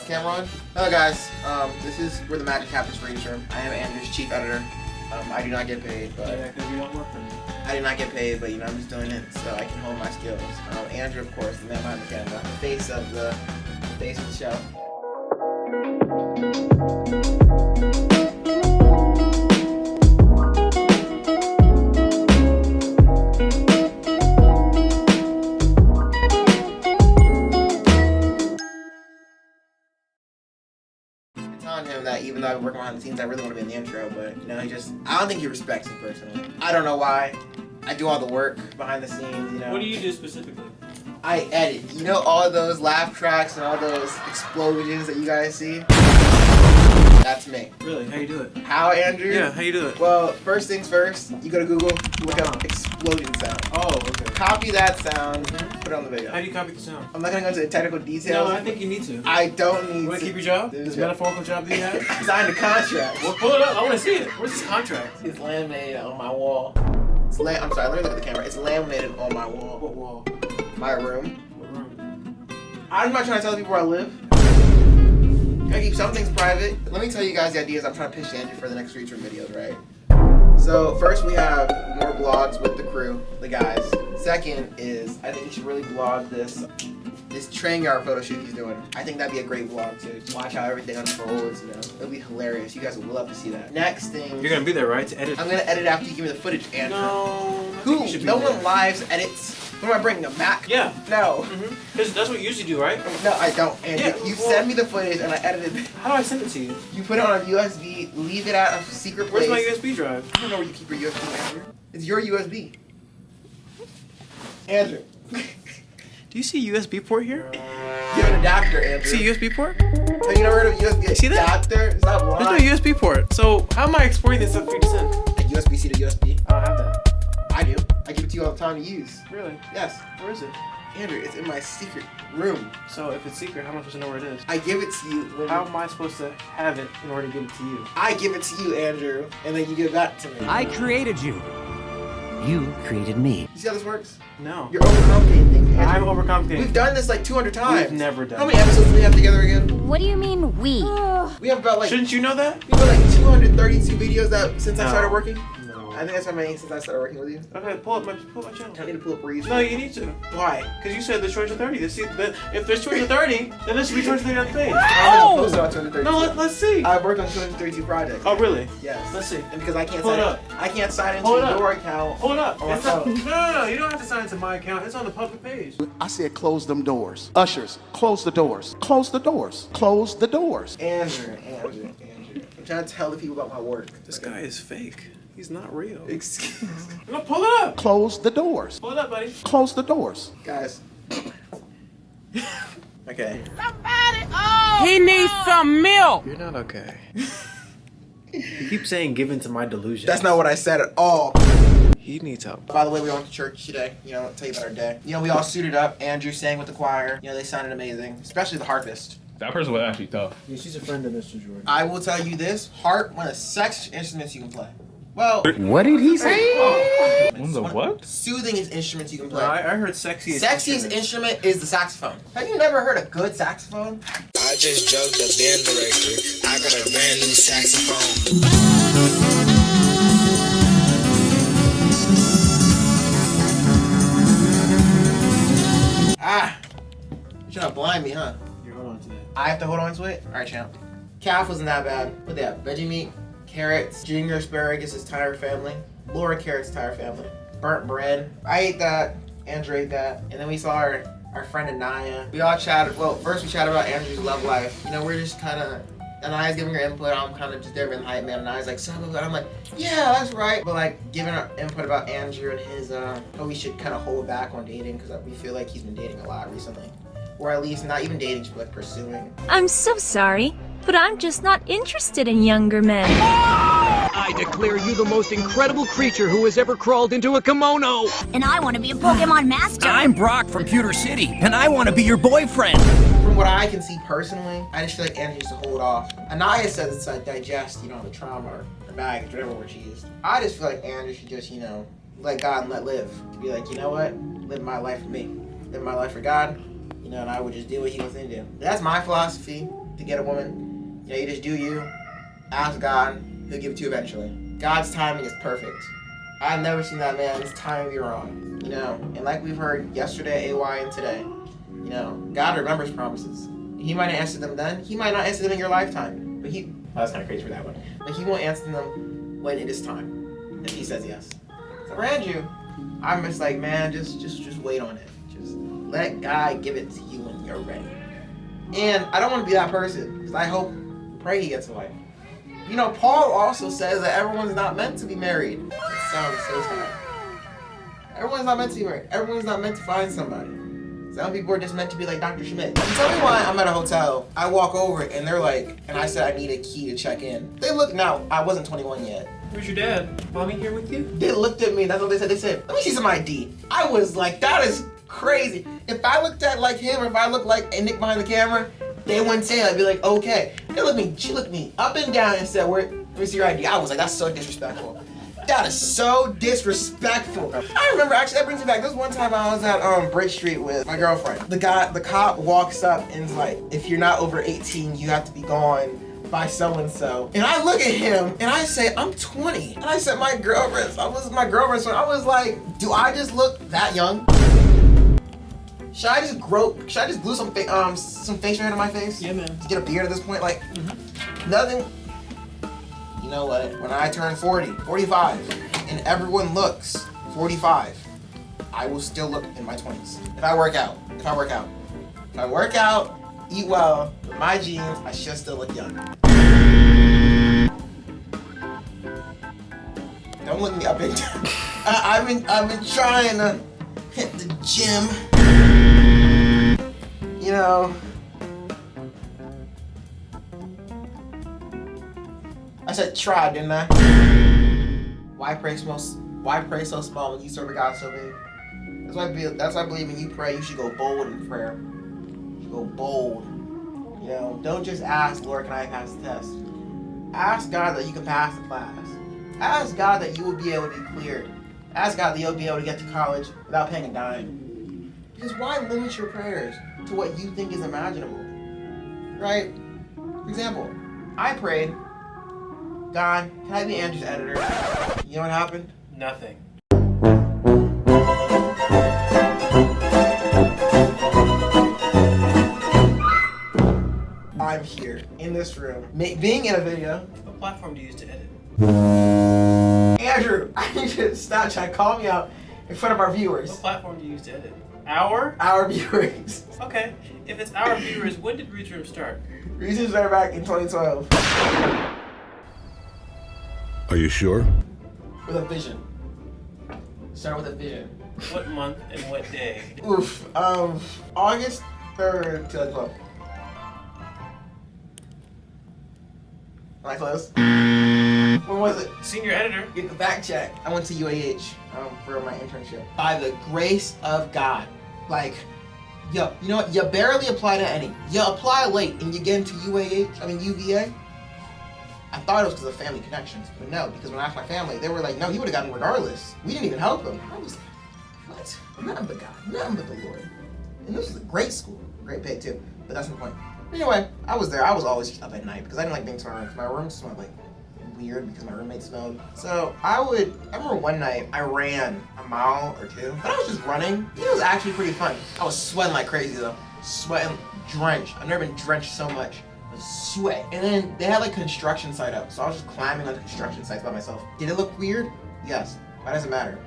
Camera on? Hello guys, this is where the magic happens for each room. I am Andrew's chief editor. I do not get paid, but yeah, because we don't work for me. I do not get paid, but you know I'm just doing it so I can hone my skills. Andrew, of course, the man behind the camera, the face of the show. Telling him that even though I've been working behind the scenes, I really want to be in the intro, but you know, I don't think he respects me personally. I don't know why. I do all the work behind the scenes, you know. What do you do specifically? I edit. You know all those laugh tracks and all those explosions that you guys see? That's me. Really? How you do it? How, Andrew? Yeah, how you do it? Well, first things first, you go to Google, look up explosion sound. Oh, okay. Copy that sound, put it on the video. How do you copy the sound? I'm not gonna go into the technical details. No, I think you need to. I don't need You want to. to keep your job? This metaphorical job that you have? Signed a contract. Well, pull it up. I want to see it. Where's this contract? It's laminated on my wall. I'm sorry, let me look at the camera. It's laminated on my wall. What wall? My room. What room? I'm not trying to tell people where I live. I keep some things private. Let me tell you guys the ideas I'm trying to pitch to Andrew for the next feature videos, right? So first we have more vlogs with the crew, the guys. Second is I think you should really vlog this train yard photo shoot he's doing. I think that'd be a great vlog to watch how everything unfolds, you know. It'll be hilarious. You guys would love to see that. Next thing. You're gonna be there, right? To edit? I'm gonna edit after you give me the footage, Andrew. No. Who? No one lives edits. What am I bringing, a Mac? Yeah. No. Because that's what you usually do, right? No, I don't. And Yeah, you well, send me the footage and I edit it. How do I send it to you? You put it on a USB, leave it at a secret place. Where's my USB drive? I don't know where you keep your USB, Andrew. It's your USB. Andrew. Do you see USB port here? You have an adapter, Andrew. See USB port? Have you never heard of USB See that? adapter? Stop lying. There's no USB port. So how am I exporting this stuff for you to send? Like USB-C to USB. I don't have that. I do. I give it to you all the time to use. Really? Yes. Where is it? Andrew, it's in my secret room. So if it's secret, how am I supposed to know where it is? I give it to you. How am I supposed to have it in order to give it to you? I give it to you, Andrew, and then you give that to me. I created you. You created me. You see how this works? No. You're overcomplicating things, Andrew. I'm overcomplicating. We've done this like 200 times. We've never done How many episodes do we have together again? What do you mean we? We have about like Shouldn't you know that? we have like 232 videos that since I No. started working. No. I think that's how many since I started working with you. Okay, pull up my channel. I need to pull up Reid. No, you need to. Why? Because you said there's 230. If there's 230, then there should be 230 on the page. I haven't posted on 232. No, let's see. I've worked on 232 projects. Oh, really? Yes. Let's see. And because I can't Pull sign it up. I can't sign into Pull it up. your account. Hold up. Oh, It's not, no. no. You don't have to sign into my account. It's on the public page. I said close them doors. Ushers, close the doors. Close the doors. Close the doors. Andrew. I'm trying to tell the people about my work. This guy is fake. He's not real. Excuse me. No, pull it up. Close the doors. Pull it up, buddy. Close the doors. Guys. Okay. He needs some milk. You're not okay. You keep saying give in to my delusion. That's not what I said at all. He needs help. By the way, we went to church today. You know, I'll tell you about our day. You know, we all suited up. Andrew sang with the choir. You know, they sounded amazing, especially the harpist. That person was actually tough. Yeah, she's a friend of Mr. Jordan. I will tell you this: harp, one of the sexiest instruments you can play. Well, What did he say? One of the what? soothing instruments you can play. I heard sexiest. Sexiest instrument is the saxophone. Have you never heard a good saxophone? I just jugged the band director. I got a brand new saxophone. Ah, you're trying to blind me, huh? You're hold on to that. I have to hold on to it? Alright, champ. Calf wasn't that bad. What they have? Veggie meat, carrots, junior asparagus is entire family, Laura carrots entire family, burnt bread. I ate that, Andrew ate that, and then we saw our friend Anaya. We all chatted, well, first we chatted about Andrew's love life. You know, we're just kind of, Anaya's giving her input, I'm kind of just there being the hype man. Anaya's like, son, and I'm like, yeah, that's right. But like, giving our input about Andrew and his, how we should kind of hold back on dating, because we feel like he's been dating a lot recently. Or at least not even dating, but like pursuing. I'm so sorry, but I'm just not interested in younger men. I declare you the most incredible creature who has ever crawled into a kimono. And I want to be a Pokemon master. I'm Brock from Pewter City, and I want to be your boyfriend. From what I can see personally, I just feel like Andrew needs to hold off. Anaya says it's like digest, you know, the trauma or the baggage, whatever word she used. I just feel like Andrew should just, you know, let God and let live. To be like, you know what? Live my life for me. Live my life for God. You know, and I would just do what he wants me to do. That's my philosophy. I think to get a woman, you know, you just do you. Ask God, He'll give it to you eventually. God's timing is perfect. I've never seen that man's timing be wrong. You know, and like we've heard yesterday, AY, and today, you know, God remembers promises. He might not answer them then. He might not answer them in your lifetime. But that's kind of crazy for that one. But He won't answer them when it is time. If He says yes. So around you, I'm just like, man, just wait on it. Just let God give it to you when you're ready. And I don't want to be that person, because I pray he gets a wife. You know, Paul also says that everyone's not meant to be married. It sounds so sad. Everyone's not meant to be married. Everyone's not meant to find somebody. Some people are just meant to be like Dr. Schmidt. You tell me why I'm at a hotel, I walk over and they're like, and I said I need a key to check in. They look, now, I wasn't 21 yet. Where's your dad? Mommy here with you? They looked at me, that's what they said. They said, let me see some ID. I was like, that is crazy. If I looked at like him, or if I looked like a Nick behind the camera, they wouldn't say it. I'd be like, okay. She looked me up and down and said, let me see your ID. I was like, that's so disrespectful. That is so disrespectful. I remember, actually, that brings me back. This one time I was at Bridge Street with my girlfriend. The cop walks up and is like, if you're not over 18, you have to be gone by so-and-so. And I look at him and I say, I'm 20. And I said, my girlfriend, I was like, do I just look that young? Should I just glue some facial hair to my face? Yeah, man. To get a beard at this point? Like, nothing. You know what? When I turn 40, 45, and everyone looks 45, I will still look in my 20s. If I work out, eat well, with my jeans, I should still look young. Don't look me up and down. I've been trying to hit the gym. You know. I said try, didn't I? Why pray so small when you serve a God so big? That's why I believe when you pray, you should go bold in prayer. You should go bold. You know, don't just ask, Lord, can I pass the test? Ask God that you can pass the class. Ask God that you will be able to be cleared. Ask God that you'll be able to get to college without paying a dime. Because why limit your prayers to what you think is imaginable? Right? For example, I prayed, God, can I be Andrew's editor? You know what happened? Nothing. I'm here, in this room, being in a video. What platform do you use to edit? Andrew, I need you to stop trying to call me out in front of our viewers. What platform do you use to edit? Our viewers. Okay, if it's our viewers, when did Reid's Room start? Reid's Room started back in 2012. Are you sure? With a vision. Start with a vision. What month and what day? Oof. August 3rd, 2012. Am I close? When was it? Senior editor. Get the fact check. I went to UAH for my internship. By the grace of God. Like, yo, you know what? You barely apply to any. You apply late and you get into UVA. I thought it was because of family connections, but no, because when I asked my family, they were like, no, he would have gotten regardless. We didn't even help him. I was like, what? Nothing but God, nothing but the Lord. And this was a great school, great pay too, but that's the point. Anyway, I was there. I was always up at night because I didn't like being to my room. My room smelled like weird because my roommate smelled. So I remember one night I ran a mile or two, but I was just running. It was actually pretty fun. I was sweating like crazy though. Sweating, drenched. I've never been drenched so much. Sweat. And then they had like construction site up, so I was just climbing on the construction sites by myself. Did it look weird? Yes. Why does it matter?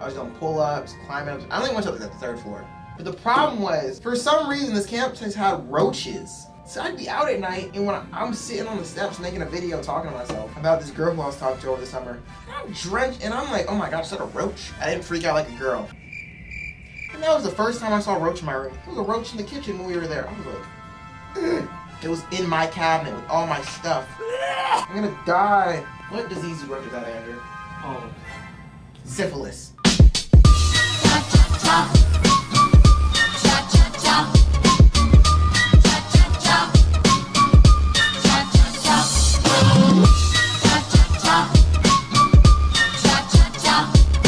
I was doing pull-ups, climbing up. I only went up to the 3rd floor. But the problem was, for some reason, this campus had roaches. So I'd be out at night, and when I'm sitting on the steps making a video talking to myself about this girl who I was talking to over the summer, I'm drenched, and I'm like, oh my gosh, is that a roach? I didn't freak out like a girl. And that was the first time I saw a roach in my room. There was a roach in the kitchen when we were there. I was like, ugh. It was in my cabinet with all my stuff. I'm gonna die. What disease you worked with that, Andrew? Oh. Syphilis.